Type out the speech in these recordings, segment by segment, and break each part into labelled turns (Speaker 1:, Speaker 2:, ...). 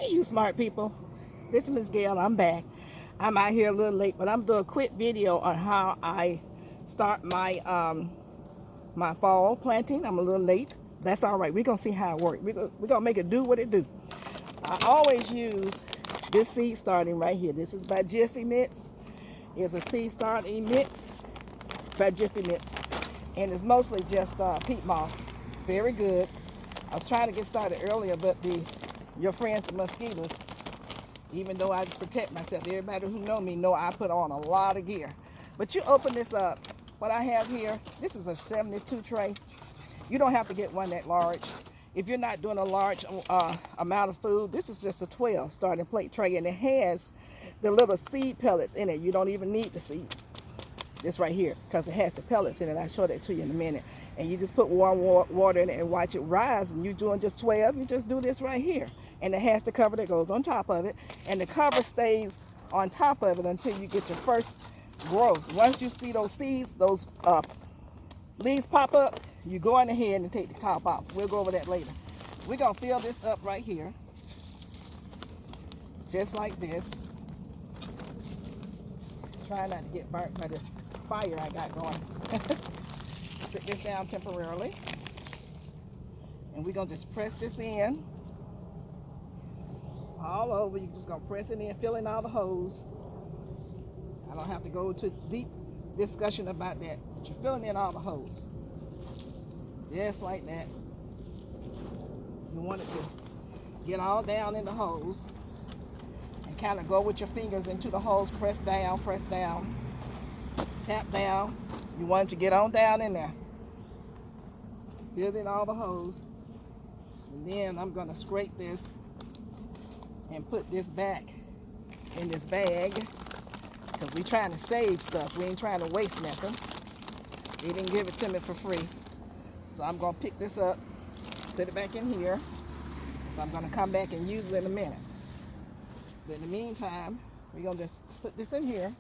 Speaker 1: Hey, you smart people. This is Miss Gail. I'm back. I'm out here a little late, but I'm doing a quick video on how I start my my fall planting. I'm a little late. That's all right. We're gonna see how it works. We're gonna make it do what it do. I always use this seed starting right here. This is by Jiffy Mix. It's a seed starting mix by Jiffy Mix, and it's mostly just peat moss. Very good. I was trying to get started earlier, but your friends the mosquitoes, even though I protect myself, everybody who know me know I put on a lot of gear. But you open this up, what I have here, this is a 72 tray. You don't have to get one that large. If you're not doing a large amount of food, this is just a 12 starting plate tray, and it has the little seed pellets in it. You don't even need the seed. This right here, because it has the pellets in it. I'll show that to you in a minute. And you just put warm water in it and watch it rise, and you're doing just 12. You just do this right here. And it has the cover that goes on top of it, and the cover stays on top of it until you get your first growth. Once you see those seeds, those leaves pop up, you go on ahead and take the top off. We'll go over that later. We're gonna fill this up right here, just like this. Try not to get burnt by this fire I got going. Sit this down temporarily, and we're gonna just press this in all over. You're just gonna press it in, fill in all the holes. I don't have to go to deep discussion about that, but you're filling in all the holes, just like that. You want it to get all down in the holes, and kind of go with your fingers into the holes. Press down, tap down. You want it to get on down in there. Fill in all the holes, and then I'm gonna scrape this and put this back in this bag, because we're trying to save stuff. We ain't trying to waste nothing. They didn't give it to me for free. So I'm gonna pick this up, put it back in here. So I'm gonna come back and use it in a minute. But in the meantime, we're gonna just put this in here,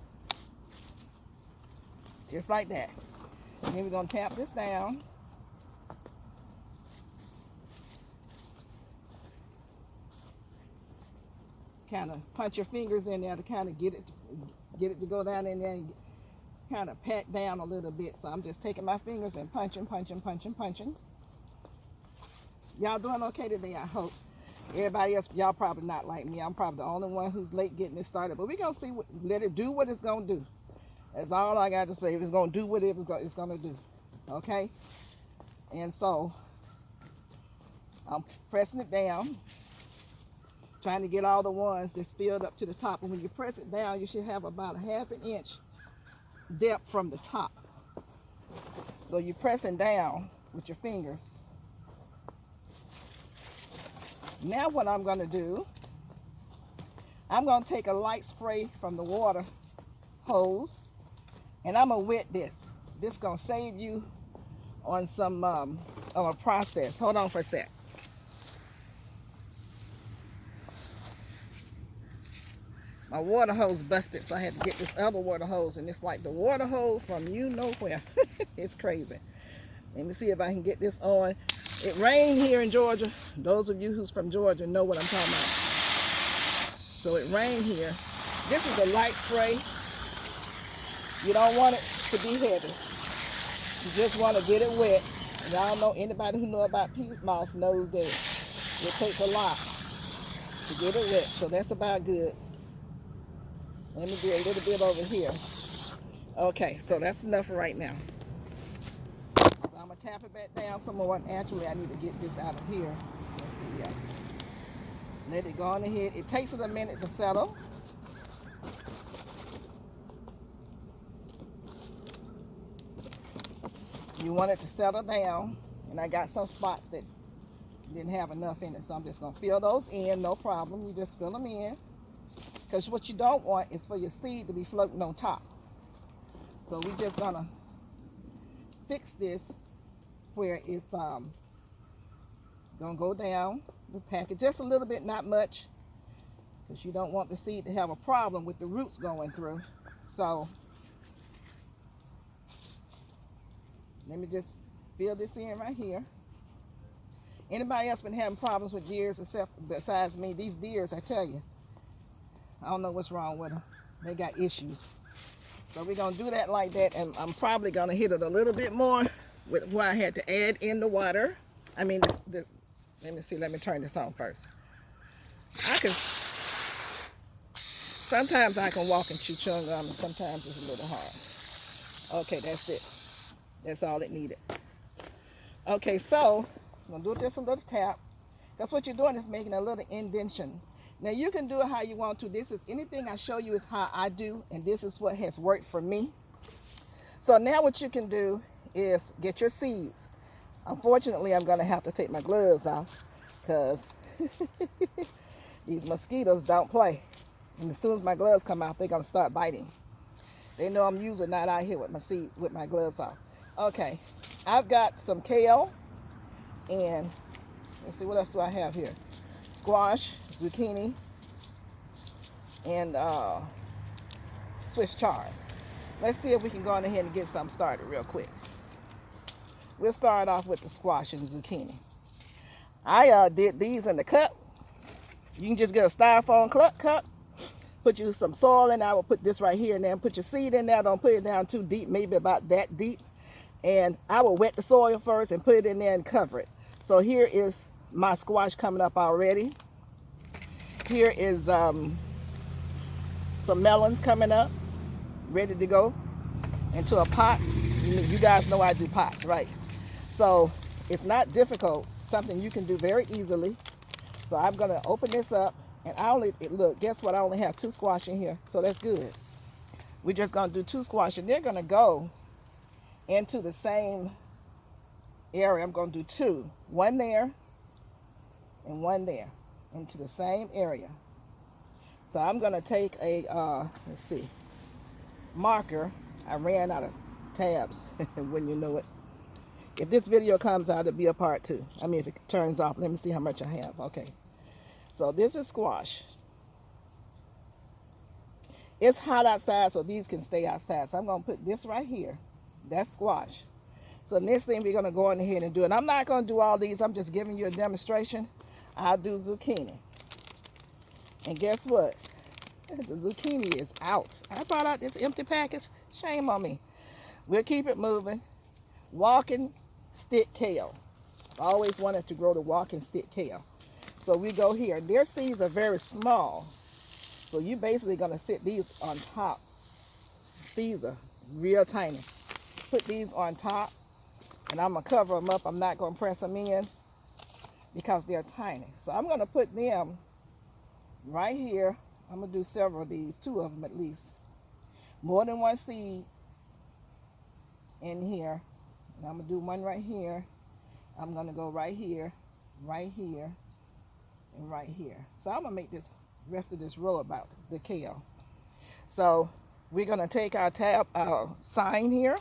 Speaker 1: just like that. And then we're gonna tap this down. Kind of punch your fingers in there to kind of get it to go down in there and kind of pat down a little bit. So I'm just taking my fingers and punching. Y'all doing okay today, I hope. Everybody else, y'all probably not like me. I'm probably the only one who's late getting this started. But we're going to see, let it do what it's going to do. That's all I got to say. It's going to do what it's going to do. Okay? And so, I'm pressing it down, trying to get all the ones that's filled up to the top. And when you press it down, you should have about a ½ an inch depth from the top. So you're pressing down with your fingers. Now what I'm going to do, I'm going to take a light spray from the water hose, and I'm going to wet this. This is going to save you on some of a process. Hold on for a sec. My water hose busted, so I had to get this other water hose, and it's like the water hose from you know where. It's crazy. Let me see if I can get this on. It rained here in Georgia. Those of you who's from Georgia know what I'm talking about. So it rained here. This is a light spray. You don't want it to be heavy. You just want to get it wet. Y'all know, anybody who know about peat moss knows that it takes a lot to get it wet. So that's about good. Let me do a little bit over here. Okay, so that's enough for right now. So I'm going to tap it back down some more. Actually, I need to get this out of here. Let's see, yeah. Let it go on ahead. It takes it a minute to settle. You want it to settle down. And I got some spots that didn't have enough in it. So I'm just going to fill those in, no problem. You just fill them in. Because what you don't want is for your seed to be floating on top. So we're just going to fix this where it's going to go down the packet just a little bit, not much, because you don't want the seed to have a problem with the roots going through. So let me just fill this in right here. Anybody else been having problems with deers except besides me? These deers, I tell you, I don't know what's wrong with them. They got issues. So we're going to do that like that, and I'm probably going to hit it a little bit more with what I had to add in the water. I mean, let me see, let me turn this on first. Sometimes I can walk and chew chewing gum, and sometimes it's a little hard. Okay, that's it. That's all it needed. Okay, so I'm going to do just a little tap. That's what you're doing, is making a little indentation. Now you can do it how you want to. This is anything I show you is how I do, and this is what has worked for me. So now what you can do is get your seeds. Unfortunately, I'm going to have to take my gloves off because these mosquitoes don't play. And as soon as my gloves come off, they're going to start biting. They know I'm usually not out here with my gloves off. Okay, I've got some kale, and let's see, what else do I have here? Squash, zucchini, and Swiss chard. Let's see if we can go on ahead and get something started real quick. We'll start off with the squash and zucchini. I did these in the cup. You can just get a styrofoam cup, put you some soil in. I will put this right here and then put your seed in there. Don't put it down too deep, maybe about that deep. And I will wet the soil first and put it in there and cover it. So here is my squash coming up already. Here is some melons coming up, ready to go into a pot. You guys know I do pots, right? So it's not difficult, something you can do very easily. So I'm gonna open this up, and look, guess what? I only have 2 squash in here, so that's good. We're just gonna do 2 squash, and they're gonna go into the same area. I'm gonna do 2, one there and one there, into the same area. So I'm gonna take a let's see, marker. I ran out of tabs when you know it. If this video comes out, it'll be a part 2. I mean, if it turns off, let me see how much I have. Okay, so this is squash. It's hot outside, so these can stay outside. So I'm gonna put this right here. That's squash. So next thing we're gonna go on ahead and do, and I'm not gonna do all these, I'm just giving you a demonstration. I'll do zucchini. And guess what? The zucchini is out. I brought out this empty package. Shame on me. We'll keep it moving. Walking stick kale. I always wanted to grow the walking stick kale. So we go here. Their seeds are very small. So you're basically going to sit these on top. Seeds are real tiny. Put these on top. And I'm going to cover them up. I'm not going to press them in because they're tiny. So I'm going to put them right here. I'm going to do several of these, 2 of them at least. More than 1 seed in here. And I'm going to do one right here. I'm going to go right here, and right here. So I'm going to make this rest of this row about the kale. So we're going to take our sign here.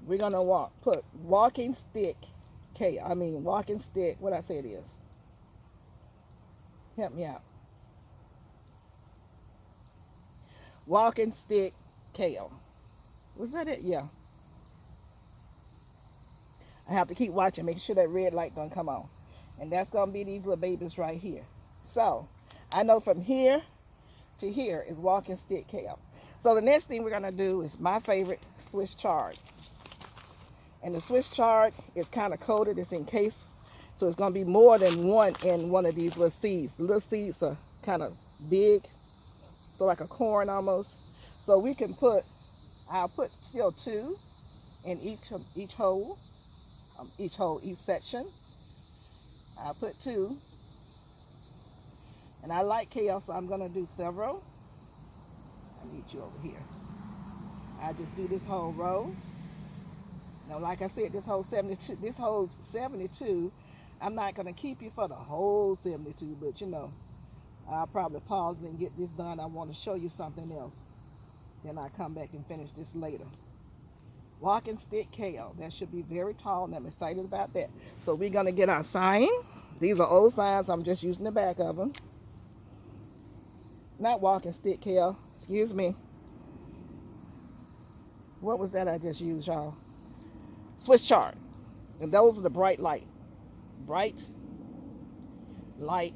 Speaker 1: We're going to put walking stick kale. I mean walking stick, what I say it is. Help me out. Walking stick kale. Was that it? Yeah. I have to keep watching, make sure that red light don't come on. And that's going to be these little babies right here. So I know from here to here is walking stick kale. So the next thing we're going to do is my favorite, Swiss chard. And the Swiss chard is kind of coated, it's encased. So it's going to be more than one in one of these little seeds. The little seeds are kind of big, so like a corn almost. So we can I'll put still 2 in each hole, each section. I'll put 2. And I like kale, so I'm going to do several. I need you over here. I just do this whole row. Now, like I said, this whole 72. I'm not going to keep you for the whole 72, but you know, I'll probably pause and get this done. I want to show you something else. Then I'll come back and finish this later. Walking stick kale. That should be very tall, and I'm excited about that. So we're going to get our sign. These are old signs. I'm just using the back of them. Not walking stick kale. Excuse me. What was that I just used, y'all? Swiss chard. And those are the bright light. bright, light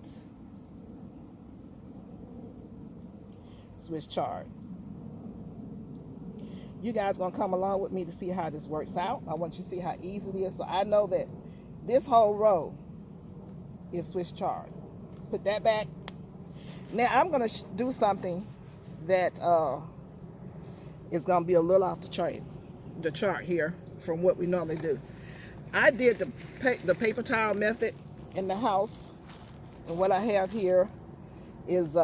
Speaker 1: Swiss chard. You guys gonna come along with me to see how this works out. I want you to see how easy it is. So I know that this whole row is Swiss chard. Put that back. Now I'm gonna do something that is gonna be a little off the chart here from what we normally do. I did the paper towel method in the house, and what I have here is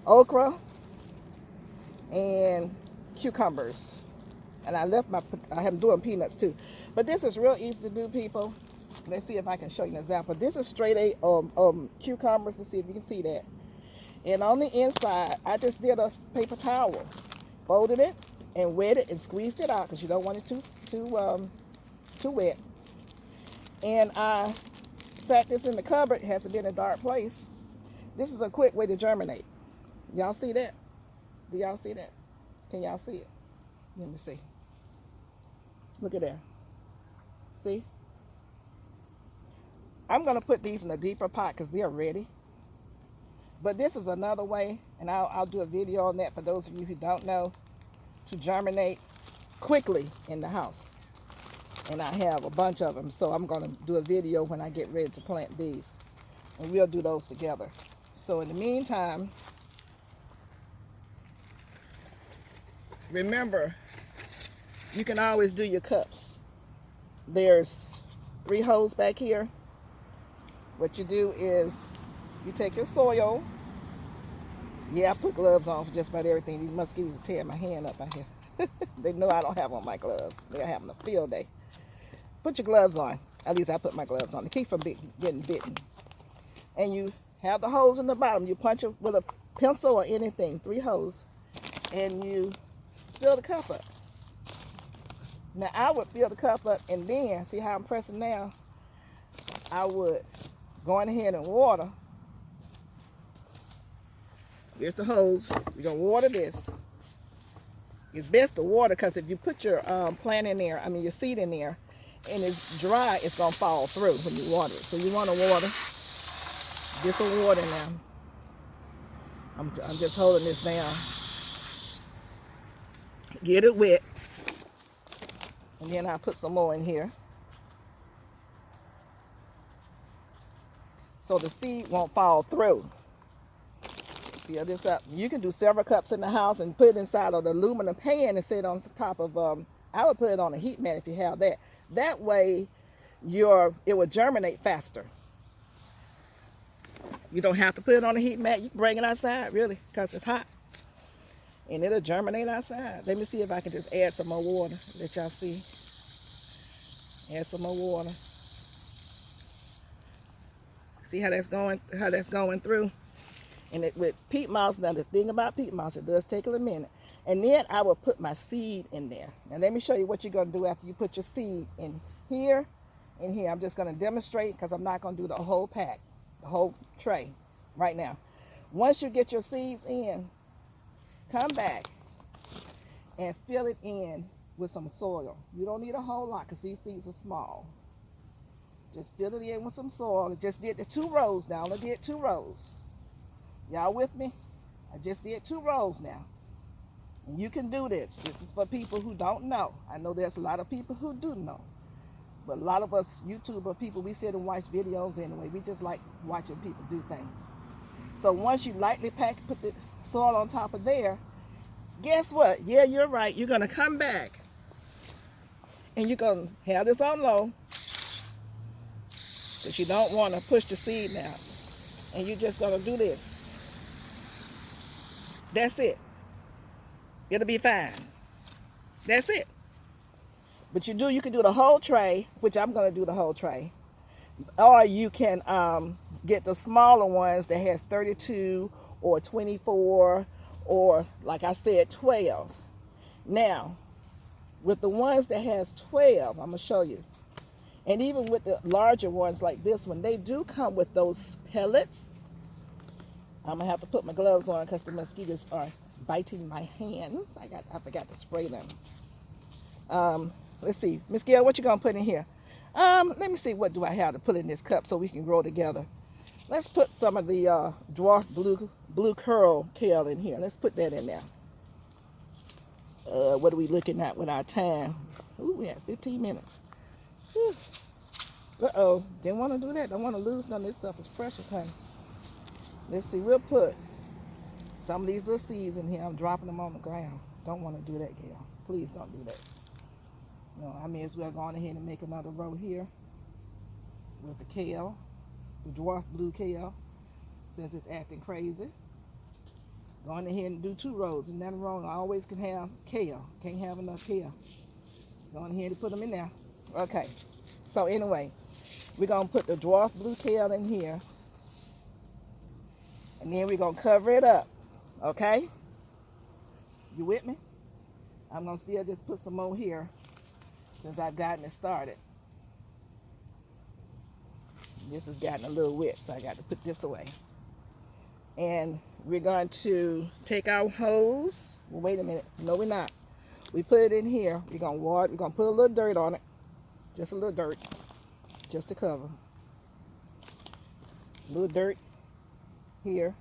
Speaker 1: okra and cucumbers, and I'm doing peanuts too, but this is real easy to do, people. Let's see if I can show you an example. This is straight cucumbers. Let's see if you can see that. And on the inside, I just did a paper towel, folded it and wet it and squeezed it out because you don't want it too wet. And I sat this in the cupboard. It has to be in a dark place. This is a quick way to germinate. Y'all see that? Do y'all see that? Can y'all see it? Let me see. Look at that. See? I'm going to put these in a deeper pot because they're ready. But this is another way, and I'll do a video on that for those of you who don't know, to germinate quickly in the house. And I have a bunch of them, so I'm going to do a video when I get ready to plant these. And we'll do those together. So in the meantime, remember, you can always do your cups. There's 3 holes back here. What you do is you take your soil. Yeah, I put gloves on for just about everything. These mosquitoes are tearing my hand up out here. They know I don't have on my gloves. They're having a field day. Put your gloves on. At least I put my gloves on to keep from getting bitten. And you have the holes in the bottom. You punch it with a pencil or anything, 3 holes, and you fill the cup up. Now I would fill the cup up, and then see how I'm pressing now. I would go in ahead and water. Here's the hose. We're gonna water this. It's best to water because if you put your plant in there, your seed in there, and it's dry, it's gonna fall through when you water it. So you want to water. This will water now. I'm just holding this down. Get it wet, and then I'll put some more in here so the seed won't fall through. Fill this up. You can do several cups in the house and put it inside of the aluminum pan and sit on top of, I would put it on a heat mat if you have that. That way it will germinate faster. You don't have to put it on a heat mat. You can bring it outside, really, because it's hot. And it'll germinate outside. Let me see if I can just add some more water. Let y'all see. Add some more water. See how that's going through? And with peat moss, now the thing about peat moss, it does take a little minute. And then I will put my seed in there. Now let me show you what you're going to do after you put your seed in here and here. I'm just going to demonstrate because I'm not going to do the whole pack, the whole tray right now. Once you get your seeds in, come back and fill it in with some soil. You don't need a whole lot because these seeds are small. Just fill it in with some soil. I just did the 2 rows now. I did 2 rows. Y'all with me? I just did 2 rows now. And you can do this. This is for people who don't know. I know there's a lot of people who do know. But a lot of us YouTuber people, we sit and watch videos anyway. We just like watching people do things. So once you lightly put the soil on top of there, guess what? Yeah, you're right. You're going to come back. And you're going to have this on low. Because you don't want to push the seed out. And you're just going to do this. That's it. It'll be fine. That's it. But you can do the whole tray, which I'm going to do the whole tray. Or you can get the smaller ones that has 32 or 24 or, like I said, 12. Now, with the ones that has 12, I'm going to show you. And even with the larger ones like this one, they do come with those pellets. I'm going to have to put my gloves on because the mosquitoes are biting my hands. I forgot to spray them. Let's see. Miss Gail, what you going to put in here? Let me see, what do I have to put in this cup so we can grow together. Let's put some of the Dwarf blue curl kale in here. Let's put that in there. What are we looking at with our time? Ooh, we have 15 minutes. Whew. Uh-oh, didn't want to do that. Don't want to lose none of this stuff. It's precious, honey. Let's see, we'll put some of these little seeds in here. I'm dropping them on the ground. Don't want to do that, Gail. Please don't do that. No, I may as well go on ahead and make another row here with the kale, the dwarf blue kale, since it's acting crazy. Go on ahead and do 2 rows. There's nothing wrong. I always can have kale. Can't have enough kale. Go on ahead and put them in there. Okay. So anyway, we're going to put the dwarf blue kale in here. And then we're going to cover it up. Okay? You with me? I'm going to still just put some more here since I've gotten it started. This has gotten a little wet, so I got to put this away. And we're going to take our hose. Well, wait a minute. No, we're not. We put it in here. We're going to water. We're going to put a little dirt on it. Just a little dirt. Just to cover. A little dirt here.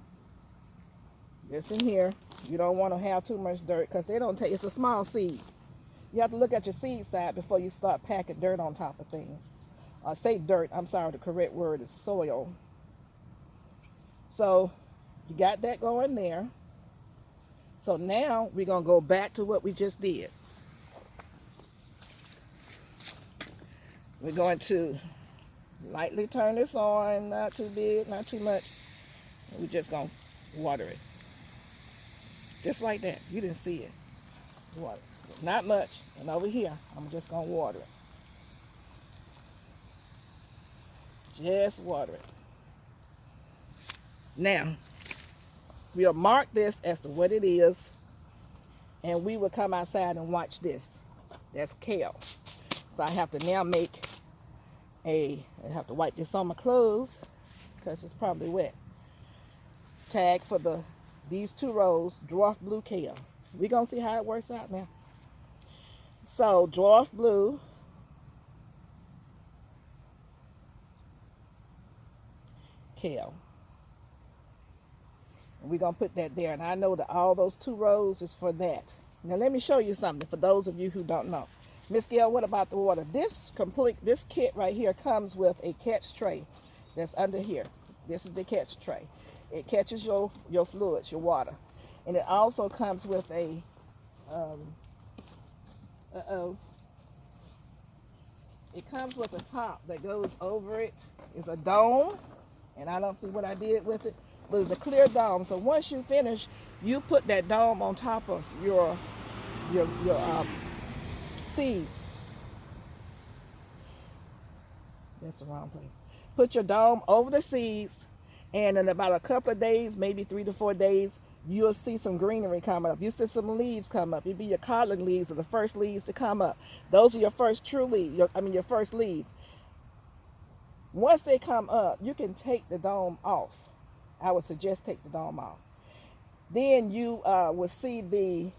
Speaker 1: This in here. You don't want to have too much dirt because they don't take, it's a small seed. You have to look at your seed side before you start packing dirt on top of things. Say dirt, I'm sorry, the correct word is soil. So you got that going there. So now we're going to go back to what we just did. We're going to lightly turn this on, not too big, not too much. We're just going to water it. Just like that. You didn't see it. Water. Not much. And over here, I'm just going to water it. Just water it. Now, we'll mark this as to what it is, and we will come outside and watch this. That's kale. So I have to now make I have to wipe this on my clothes because it's probably wet. Tag for these 2 rows, dwarf blue kale. We're going to see how it works out now. So, dwarf blue kale. And we're going to put that there. And I know that all those 2 rows is for that. Now, let me show you something for those of you who don't know. Miss Gail, what about the water? This kit right here comes with a catch tray that's under here. This is the catch tray. It catches your fluids, your water. And it also comes with a, it comes with a top that goes over it. It's a dome, and I don't see what I did with it, but it's a clear dome. So once you finish, you put that dome on top of your seeds. That's the wrong place. Put your dome over the seeds, and in about a couple of days, maybe 3 to 4 days, you'll see some greenery coming up. You see some leaves come up. It'll be your codling leaves are the first leaves to come up. Those are your first true leaves, your first leaves. Once they come up, you can take the dome off. I would suggest take the dome off. Then you will see the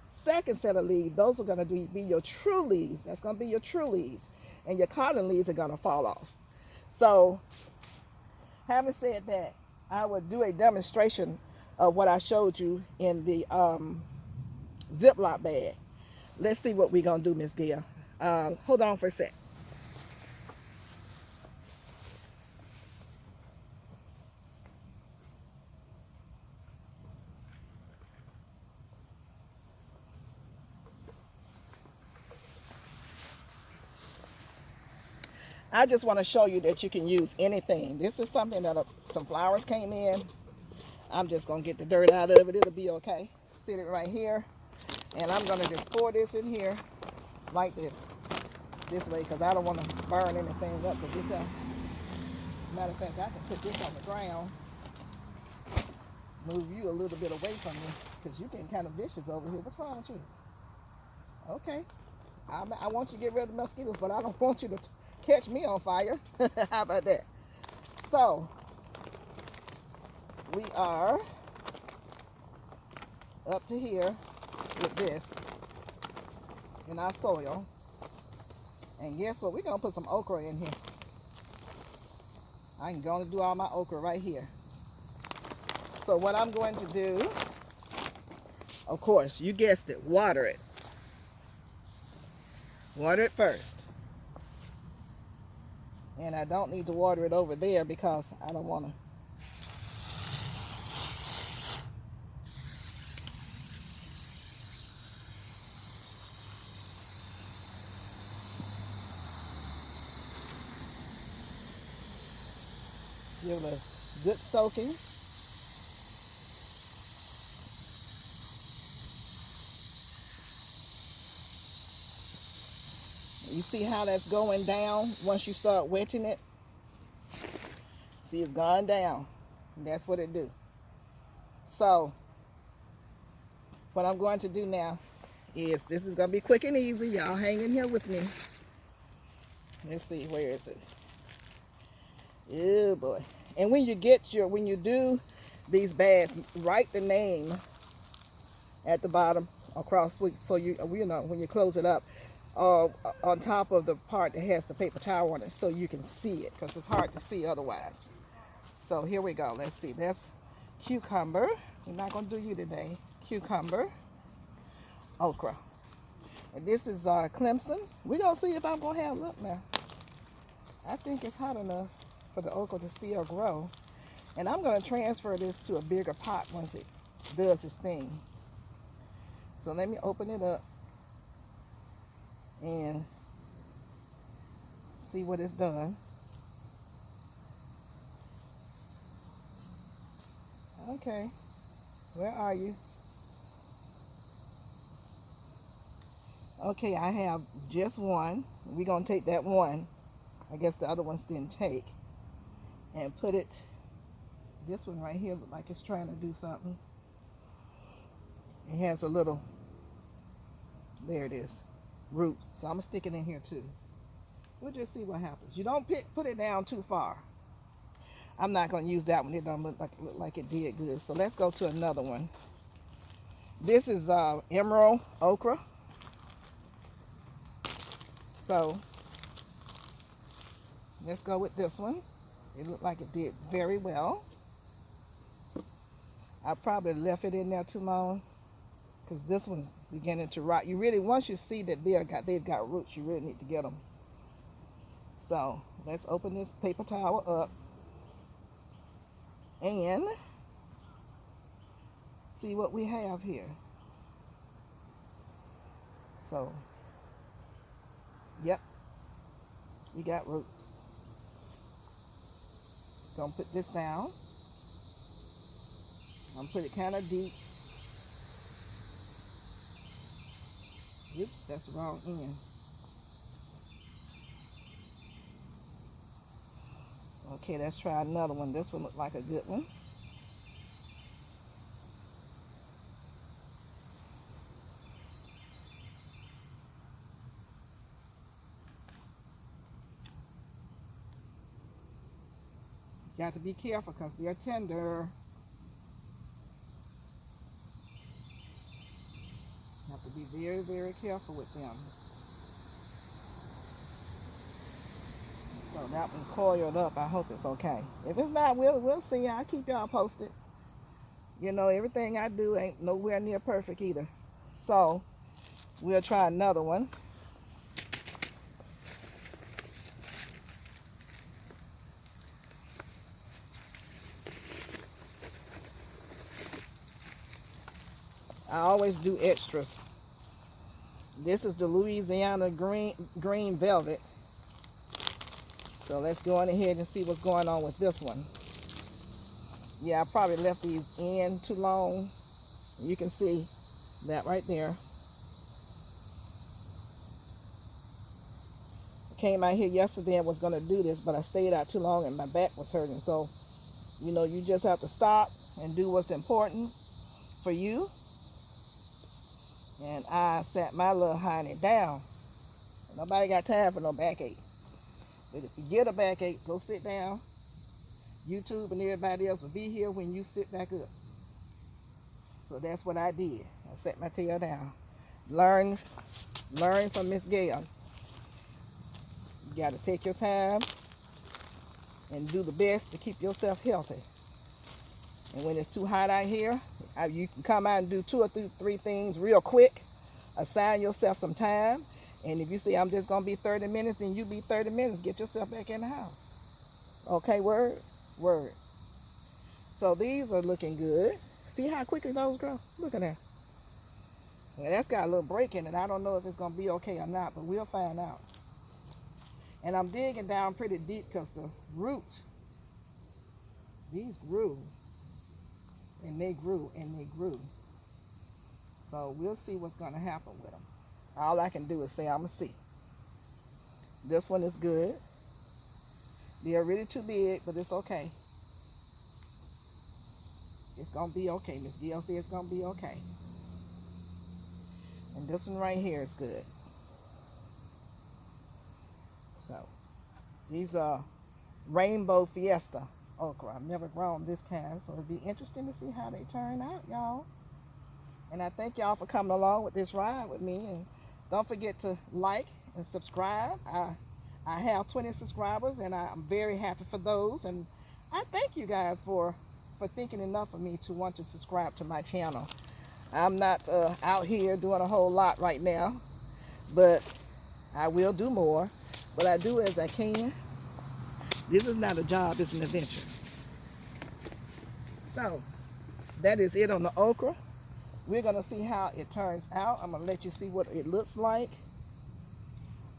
Speaker 1: second set of leaves. Those are going to be your true leaves. That's going to be your true leaves. And your cotton leaves are going to fall off. So, having said that, I would do a demonstration of what I showed you in the Ziploc bag. Let's see what we're going to do, Miss Gail. Hold on for a sec. I just want to show you that you can use anything. This is something that some flowers came in. I'm just going to get the dirt out of it. It'll be okay. Sit it right here. And I'm going to just pour this in here like this way, because I don't want to burn anything up with this. As a matter of fact, I can put this on the ground. Move you a little bit away from me, because you're getting kind of vicious over here. What's wrong with you? Okay. I want you to get rid of the mosquitoes, but I don't want you to catch me on fire. How about that? So, we are up to here with this in our soil. And guess what? We're going to put some okra in here. I'm going to do all my okra right here. So what I'm going to do, of course, you guessed it, water it. Water it first. And I don't need to water it over there because I don't want to. Give it a good soaking. You see how that's going down once you start wetting it? See, it's gone down. That's what it do. So, what I'm going to do now is, this is going to be quick and easy. Y'all hang in here with me. Let's see, where is it? Oh boy. And when you do these bags, write the name at the bottom across, so you know when you close it up, on top of the part that has the paper towel on it, so you can see it, because it's hard to see otherwise. So here we go. Let's see. That's cucumber. We're not going to do you today. Cucumber, okra. And this is Clemson. We're going to see if I'm going to have, look now. I think it's hot enough for the okra to still grow. And I'm going to transfer this to a bigger pot once it does its thing. So let me open it up and see what it's done. Okay, where are you? Okay, I have just one. We're going to take that one. I guess the other ones didn't take. And put it, this one right here look like it's trying to do something. It has a little, there it is, root. So I'm going to stick it in here too. We'll just see what happens. You don't put it down too far. I'm not going to use that one. It don't look like it did good. So let's go to another one. This is emerald okra. So let's go with this one. It looked like it did very well. I probably left it in there too long because this one's beginning to rot. You really, once you see that they've got roots, you really need to get them. So let's open this paper towel up and see what we have here. So, yep, we got roots. Gonna put this down. I'm gonna put it kind of deep. Oops, that's the wrong end. Okay, let's try another one. This one looks like a good one. Got to be careful because they're tender. Have to be very, very careful with them. So that one's coiled up. I hope it's okay. If it's not, we'll see. I'll keep y'all posted. You know, everything I do ain't nowhere near perfect either. So we'll try another one. I always do extras. This is the Louisiana green velvet. So let's go on ahead and see what's going on with this one. Yeah, I probably left these in too long. You can see that right there. I came out here yesterday and was going to do this, but I stayed out too long and my back was hurting. So, you know, you just have to stop and do what's important for you. And I sat my little honey down. Nobody got time for no backache. But if you get a backache, go sit down. YouTube and everybody else will be here when you sit back up. So that's what I did. I sat my tail down. Learn from Miss Gail. You got to take your time and do the best to keep yourself healthy. And when it's too hot out here, you can come out and do 2 or 3 things real quick. Assign yourself some time. And if you say, I'm just going to be 30 minutes, then you be 30 minutes. Get yourself back in the house. Okay, word? Word. So these are looking good. See how quickly those grow? Look at that. Well, that's got a little break in it. I don't know if it's going to be okay or not, but we'll find out. And I'm digging down pretty deep because the roots, these grew. And they grew and they grew. So we'll see what's going to happen with them. All I can do is say I'm going to see. This one is good. They're really too big, but it's okay. It's going to be okay. Miss Gail said it's going to be okay. And this one right here is good. So these are Rainbow Fiesta okra. I've never grown this kind, so it'll be interesting to see how they turn out, y'all. And I thank y'all for coming along with this ride with me. And don't forget to like and subscribe. I have 20 subscribers, and I'm very happy for those. And I thank you guys for thinking enough of me to want to subscribe to my channel. I'm not out here doing a whole lot right now, but I will do more. But I do as I can. This is not a job, it's an adventure. So, that is it on the okra. We're going to see how it turns out. I'm going to let you see what it looks like.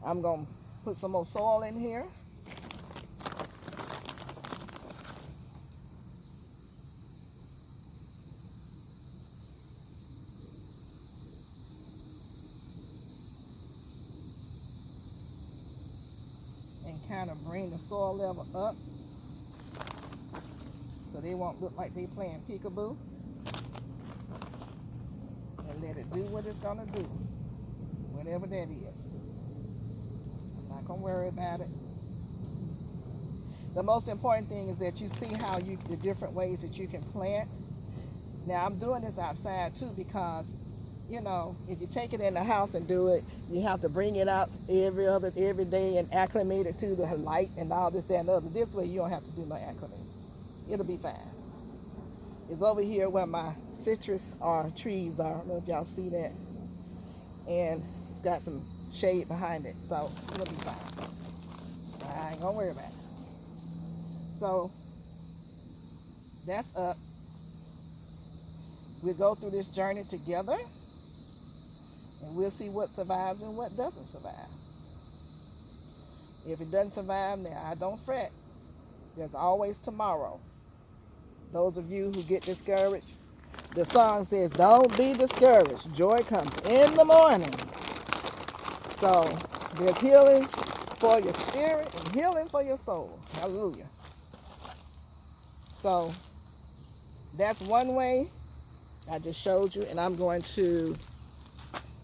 Speaker 1: I'm going to put some more soil in here. And kind of bring the soil level up so they won't look like they playing peekaboo. And let it do what it's going to do, whatever that is. I'm not going to worry about it. The most important thing is that you see how the different ways that you can plant. Now, I'm doing this outside too because, you know, if you take it in the house and do it, you have to bring it out every day and acclimate it to the light and all this, that, and the other. This way, you don't have to do no acclimate. It'll be fine. It's over here where my citrus trees are. I don't know if y'all see that. And it's got some shade behind it, so it'll be fine. I ain't gonna worry about it. So that's up. We'll go through this journey together, and we'll see what survives and what doesn't survive. If it doesn't survive, now I don't fret. There's always tomorrow. Those of you who get discouraged, the song says, don't be discouraged. Joy comes in the morning. So there's healing for your spirit and healing for your soul. Hallelujah. So that's one way I just showed you, and I'm going to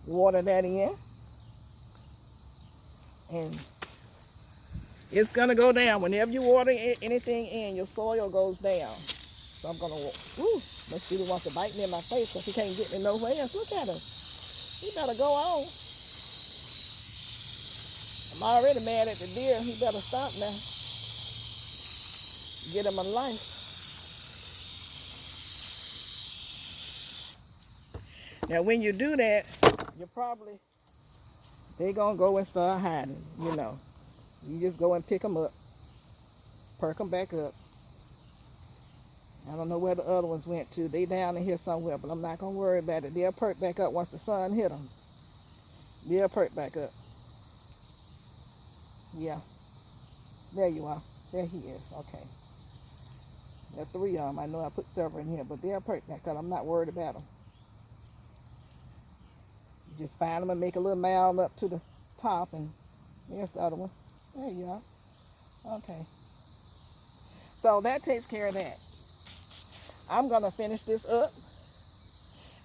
Speaker 1: water that in. And it's going to go down. Whenever you water anything in, your soil goes down. So I'm going to, mosquito wants to bite me in my face because he can't get me nowhere else. Look at him. He better go on. I'm already mad at the deer. He better stop now. Get him a life. Now, when you do that, they're going to go and start hiding, you know. You just go and pick them up, perk them back up. I don't know where the other ones went to. They down in here somewhere, but I'm not going to worry about it. They'll perk back up once the sun hit them. They'll perk back up. Yeah. There you are. There he is. Okay. There are 3 of them. I know I put several in here, but they'll perk back up. I'm not worried about them. You just find them and make a little mound up to the top, and there's the other one. There you are. Okay. So that takes care of that. I'm going to finish this up.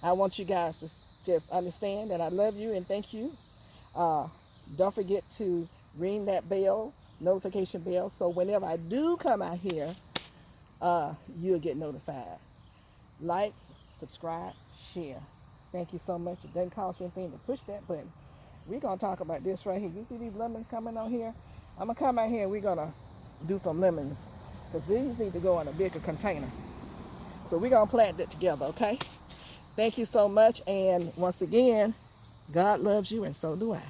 Speaker 1: I want you guys to just understand that I love you and thank you. Don't forget to ring that bell, notification bell, so whenever I do come out here, you'll get notified. Like, subscribe, share. Thank you so much. It doesn't cost you anything to push that button. We're going to talk about this right here. You see these lemons coming on here? I'm gonna come out here and we're gonna do some lemons, because these need to go in a bigger container. So we're gonna plant it together, okay? Thank you so much, and once again, God loves you and so do I.